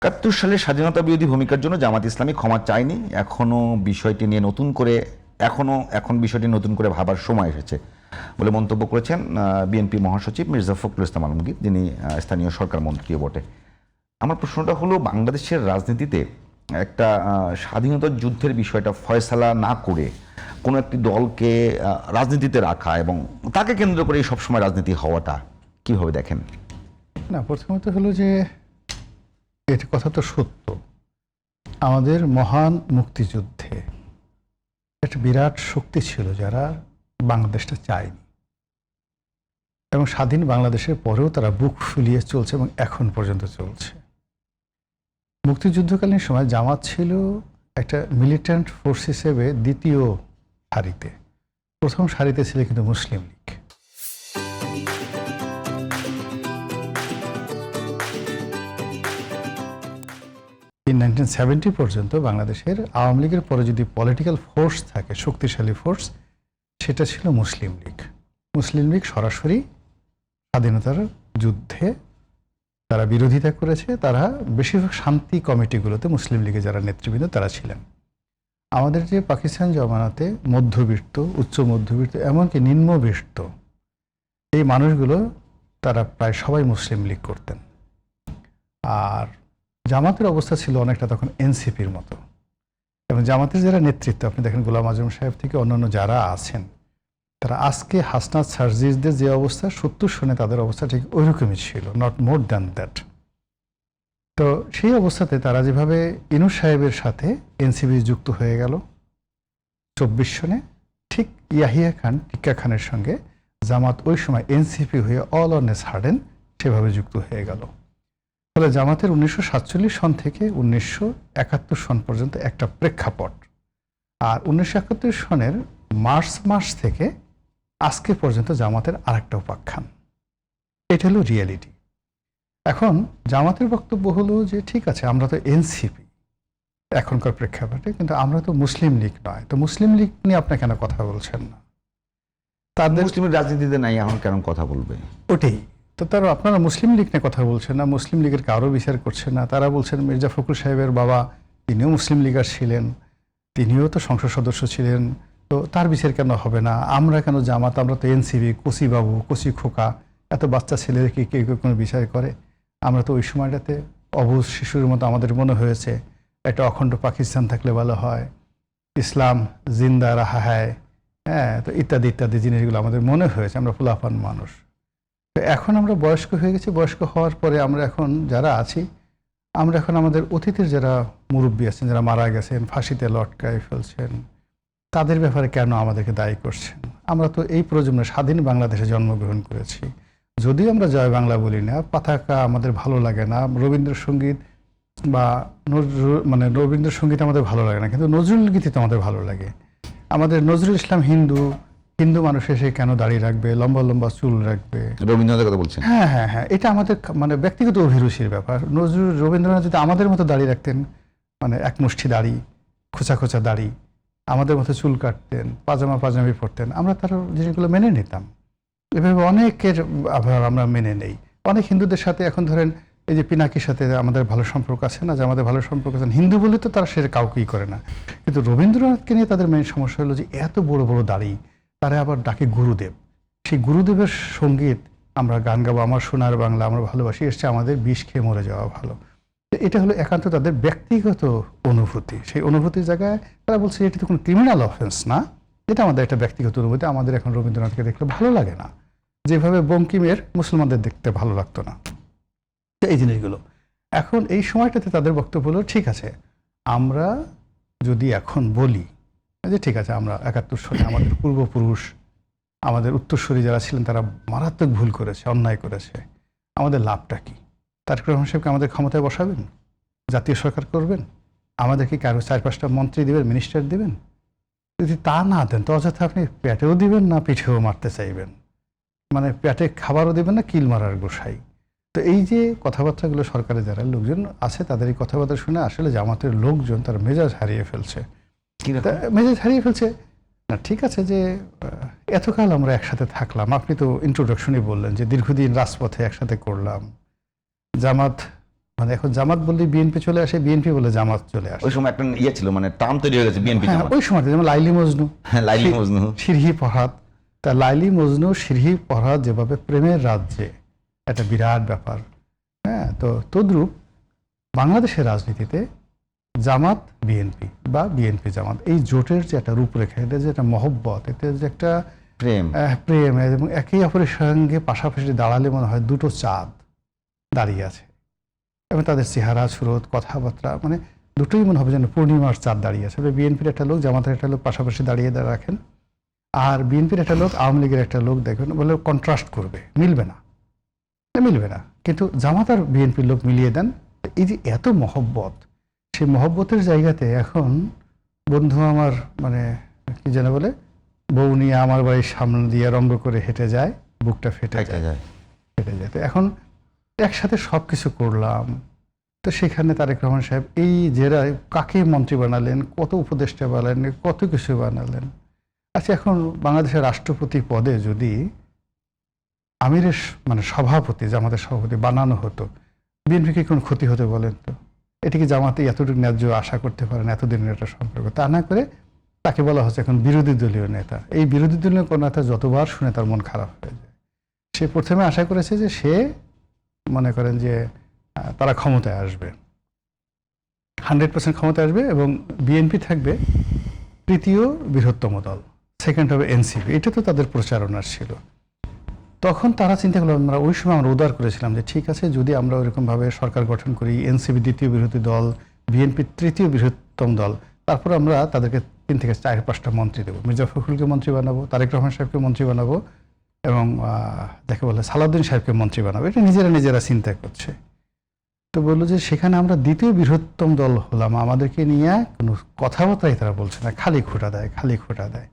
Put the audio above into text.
৭১ সালে স্বাধীনতা বিরোধী ভূমিকার জন্য জামাত ইসলামী ক্ষমা চায়নি। এখন বিষয়টি নতুন করে ভাবার সময় এসেছে বলে মন্তব্য করেছেন বিএনপি মহাসচিব মির্জা ফখরুল ইসলাম আলমগীর, যিনি স্থানীয় সরকার মন্ত্রীও বটে। আমার প্রশ্নটা হলো, বাংলাদেশের রাজনীতিতে একটা স্বাধীনতার যুদ্ধের বিষয়টা ফয়সালা না করে কোনো একটি দলকে রাজনীতিতে রাখা এবং তাকে কেন্দ্র করে সবসময় রাজনীতি হওয়াটা কিভাবে দেখেন? না, প্রথমত হলো যে এটা কথা তো সত্য, আমাদের মহান মুক্তিযুদ্ধে একটা বিরাট শক্তি ছিল যারা বাংলাদেশটা চায়নি, এবং স্বাধীন বাংলাদেশের পরেও তারা বুক ফুলিয়ে চলছে এবং এখন পর্যন্ত চলছে। মুক্তিযুদ্ধকালীন সময় জামাত ছিল একটা মিলিটেন্ট ফোর্স হিসেবে দ্বিতীয় সারিতে, প্রথম সারিতে ছিল কিন্তু মুসলিম লীগ। in 1970 পর্যন্ত বাংলাদেশের আওয়ামী লীগের পরে যদি পলিটিক্যাল ফোর্স থাকে, শক্তিশালী ফোর্স, সেটা ছিল মুসলিম লীগ। মুসলিম লীগ সরাসরি স্বাধীনতার যুদ্ধে তারা বিরোধিতা করেছে। তারা বেশিরভাগ শান্তি কমিটিগুলোতে মুসলিম লীগের যারা নেতৃবৃন্দ তারা ছিলেন। আমাদের যে পাকিস্তান জমানাতে মধ্যবিত্ত, উচ্চ মধ্যবিত্ত, এমনকি নিম্নবিত্ত এই মানুষগুলো তারা প্রায় সবাই মুসলিম লীগ করতেন। আর জামাতের অবস্থা ছিল অনেকটা তখন এনসিপির মতো, এবং জামাতের যারা নেতৃত্ব, আপনি দেখেন গোলাম আজম সাহেব থেকে অন্যান্য যারা আছেন, তারা আজকে হাসনাত সার্জিসদের যে অবস্থা, 70 সনে তাদের অবস্থা ঠিক ওইরকমই ছিল, নট মোর দ্যান দ্যাট। তো সেই অবস্থাতে তারা যেভাবে ইনুস সাহেবের সাথে এনসিপি যুক্ত হয়ে গেল 24 সনে, ঠিক ইয়াহিয়া খান, টিক্কা খানের সঙ্গে জামাত ওই সময় এনসিপি হয়ে অল অন এ সাডেন সেভাবে যুক্ত হয়ে গেল। ফলে জামাতের 1947 সন থেকে 1971 সন পর্যন্ত একটা প্রেক্ষাপট, আর 1971 সনের মার্চ মাস থেকে আজকে পর্যন্ত জামাতের আরেকটা উপাখ্যান। এটা হলো রিয়েলিটি। এখন জামাতের বক্তব্য হলো যে ঠিক আছে, আমরা তো এনসিপি এখনকার প্রেক্ষাপটে, কিন্তু আমরা তো মুসলিম লীগ নয়, তো মুসলিম লীগ নিয়ে আপনি কেন কথা বলছেন না? তাদের মুসলিমের রাজনীতিতে নাই, এখন কেন কথা বলবে? ওটাই তো, তারা আপনারা মুসলিম লীগ নিয়ে কথা বলছেন না, মুসলিম লীগের কারো বিচার করছেন না। তারা বলছেন মির্জা ফখরুল সাহেবের বাবা, তিনিও মুসলিম লীগার ছিলেন, তিনিও তো সংসদ সদস্য ছিলেন, তো তার বিচার কেন হবে না? আমরা কেন জামাত? আমরা তো এনসিপি, কচি বাবু, কচি খোকা, এত বাচ্চা ছেলেদেরকে কেউ কেউ কোনো বিচার করে? আমরা তো ওই সময়টাতে অবুঝ শিশুর মতো আমাদের মনে হয়েছে একটা অখণ্ড পাকিস্তান থাকলে ভালো হয়, ইসলাম জিন্দা রাহা হয়, হ্যাঁ, তো ইত্যাদি ইত্যাদি জিনিসগুলো আমাদের মনে হয়েছে, আমরা ফুলাফান মানুষ। তো এখন আমরা বয়স্ক হয়ে গেছি, বয়স্ক হওয়ার পরে আমরা এখন যারা আছি, আমরা এখন আমাদের অতীতের যারা মুরব্বী আছেন, যারা মারা গেছেন, ফাঁসিতে লটকায় ফেলছেন, তাদের ব্যাপারে কেন আমাদেরকে দায়ী করছেন? আমরা তো এই প্রজন্মে স্বাধীন বাংলাদেশে জন্মগ্রহণ করেছি। যদিও আমরা জয় বাংলা বলি না, পতাকা আমাদের ভালো লাগে না, রবীন্দ্রসঙ্গীত বা রবীন্দ্রসঙ্গীত আমাদের ভালো লাগে না, কিন্তু নজরুল গীতি তো আমাদের ভালো লাগে। আমাদের নজরুল ইসলাম হিন্দু মানুষ এসে কেন দাঁড়িয়ে রাখবে, লম্বা লম্বা চুল রাখবে? রবীন্দ্রনাথের কথা বলছেন? হ্যাঁ হ্যাঁ হ্যাঁ, এটা আমাদের ব্যক্তিগত অভিরুচির ব্যাপার। রবীন্দ্রনাথ যদি আমাদের মতো দাঁড়িয়ে রাখতেন, এক মুষ্টি দাড়ি, খোঁচা খোঁচা দাড়ি, আমাদের মতো চুল কাটতেন, পাজামি পরতেন, আমরা তার জিনিসগুলো মেনে নিতাম। এভাবে অনেকের আবার আমরা মেনে নেই। অনেক হিন্দুদের সাথে এখন ধরেন এই যে পিনাকির সাথে আমাদের ভালো সম্পর্ক আছে না, যে আমাদের ভালো সম্পর্ক আছে, হিন্দু বলে তো তারা সেটা কাউকেই করে না। কিন্তু রবীন্দ্রনাথকে নিয়ে তাদের মেন সমস্যা হলো যে এত বড় বড় দাড়ি, তারা আবার ডাকে গুরুদেব। সেই গুরুদেবের সঙ্গীত আমরা গান গাবো, আমার সোনার বাংলা আমরা ভালোবাসি, এসছে আমাদের বিষ খেয়ে মরে যাওয়া ভালো। এটা হলো একান্ত তাদের ব্যক্তিগত অনুভূতি। সেই অনুভূতির জায়গায় তারা বলছে এটা তো কোনো ক্রিমিনাল অফেন্স না, এটা আমাদের একটা ব্যক্তিগত অনুভূতি। আমাদের এখন রবীন্দ্রনাথকে দেখলে ভালো লাগে না, যেভাবে বঙ্কিমের মুসলমানদের দেখতে ভালো লাগতো না। এই জিনিসগুলো এখন এই সময়টাতে তাদের বক্তব্য হলো ঠিক আছে, আমরা যদি এখন বলি যে ঠিক আছে, আমরা 71 সনে আমাদের পূর্বপুরুষ, আমাদের উত্তরসূরি যারা ছিলেন তারা মারাত্মক ভুল করেছে, অন্যায় করেছে, আমাদের লাভটা কি? তারেক রহমান সাহেবকে আমাদের ক্ষমতায় বসাবেন, জাতীয় সরকার করবেন, আমাদেরকে কারো 4-5টা মন্ত্রী দেবেন, মিনিস্টার দেবেন? যদি তা না দেন তো অযথা আপনি পেটেও দিবেন না, পিঠেও মারতে চাইবেন, পেটে খাবারও দেবেন না, কিল মারার গোসাই। তো এই যে কথাবার্তাগুলো সরকারের যারা লোকজন আছে তাদের এই কথাবার্তা শুনে আসলে জামাতের লোকজন তার মেজাজ হারিয়ে ফেলছে। মেজাজ হারিয়ে ফেলছে না, ঠিক আছে যে এতকাল আমরা একসাথে থাকলাম, আপনি তো ইন্ট্রোডাকশনে বললেন যে দীর্ঘদিন রাজপথে একসাথে করলাম, জামাত মানে এখন জামাত বললে বিএনপি চলে আসে, বিএনপি বলে জামাত চলে আসে। ওই সময় একটা ইয়ে ছিল, মানে টার্ম তৈরি হয়ে গেছে বিএনপি। হ্যাঁ, ওই সময় যেমন লাইলি মজনু, হ্যাঁ, লাইলি মজনু, সিরহি ফরহাদ। তা লাইলি মজনু সিরহি ফরহাদ যেভাবে প্রেমের রাজ্যে একটা বিরাট ব্যাপার, হ্যাঁ, তো তদ্রূপ বাংলাদেশের রাজনীতিতে জামাত বিএনপি বা বিএনপি জামাত এই জোটের যে একটা রূপরেখা, এটা যে একটা মহব্বত, এতে যে একটা প্রেম, প্রেম, এবং একে অপরের সঙ্গে পাশাপাশি দাঁড়ালে মনে হয় দুটো চাঁদ দাঁড়িয়ে আছে, এবং তাদের চেহারা সুরত কথাবার্তা মানে দুটোই মনে হবে যেন পূর্ণিমার চাঁদ দাঁড়িয়ে আছে। বিএনপির একটা লোক জামাতের একটা লোক পাশাপাশি দাঁড়িয়ে রাখেন, আর বিএনপির একটা লোক আওয়ামী লীগের একটা লোক দেখবেন বলে কন্ট্রাস্ট করবে, মিলবে না, মিলবে না, কিন্তু জামাত আর বিএনপির লোক মিলিয়ে দেন। এই যে এত মহব্বত, সেই মহব্বতের জায়গাতে এখন বন্ধু আমার মানে কি যেন বলে, বউ নিয়ে আমার বাড়ির সামনে দিয়ে রঙ্গ করে হেঁটে যায়, বুকটা ফেটে যায়, ফেটে যায়। তো এখন একসাথে সব কিছু করলাম, তো সেখানে তারেক রহমান সাহেব এই যারা কাকে মন্ত্রী বানালেন, কত উপদেষ্টা বানালেন, কত কিছু বানালেন। আচ্ছা, এখন বাংলাদেশের রাষ্ট্রপতি পদে যদি আমিরের মানে সভাপতি, জামাতের সভাপতি বানানো হতো, বিএনপিকে কোনো ক্ষতি হতে বলেন তো? এটিকে জামাতে এতটুকু ন্যায্য আশা করতে পারেন এতদিনের একটা সম্পর্ক? তা না করে তাকে বলা হচ্ছে এখন বিরোধী দলীয় নেতা। এই বিরোধী দলীয় কোনো নেতা যতবার শুনে তার মন খারাপ হয়ে যায়। সে প্রথমে আশা করেছে যে সে মনে করেন যে তারা ক্ষমতায় আসবে, 100% ক্ষমতায় আসবে, এবং বিএনপি থাকবে তৃতীয় বৃহত্তম দল, সেকেন্ড হবে এনসিপি। এটা তো তাদের প্রচারণার ছিল। তখন তারা চিন্তা করলো, আমরা ওই সময় আমরা উদার করেছিলাম যে ঠিক আছে, যদি আমরা ওইরকমভাবে সরকার গঠন করি, এনসিপি দ্বিতীয় বৃহত্তম দল, বিএনপি তৃতীয় বৃহত্তম দল, তারপর আমরা তাদেরকে 3 থেকে 4-5টা মন্ত্রী দেবো, মির্জা ফখরুলকে মন্ত্রী বানাবো, তারেক রহমান সাহেবকে মন্ত্রী বানাবো, এবং যাকে বলে সালাউদ্দিন সাহেবকে মন্ত্রী বানাবো। এটা নিজেরা চিন্তা করছে। তো বললো যে সেখানে আমরা দ্বিতীয় বৃহত্তম দল হলাম, আমাদেরকে নিয়ে কোনো কথাবার্তাই তারা বলছে না, খালি খোঁটা দেয়।